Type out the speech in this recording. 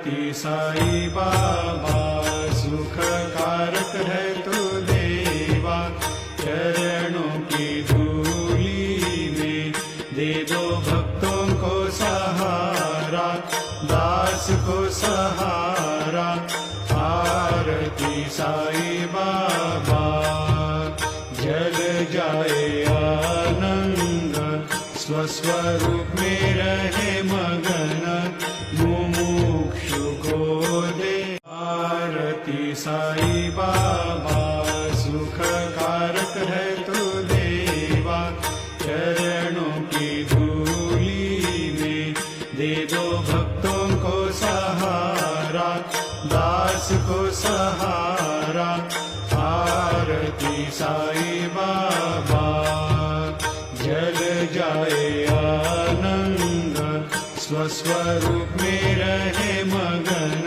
आरती साई बाबा सुख कारक है तू देवा, चरणों की धूली में दे दो भक्तों को सहारा, दास को सहारा। आरती साई बाबा जल जाए आनंद, स्वस्वरूप में रहे मगन, मुमुक्षु को दे। आरती साई बाबा सुख कारक है तू देवा, चरणों की धूली में दे दो भक्तों को सहारा, दास को सहारा। आरती साई बाबा जल जाए आनंद, स्वस्वरूप में रहे मगन,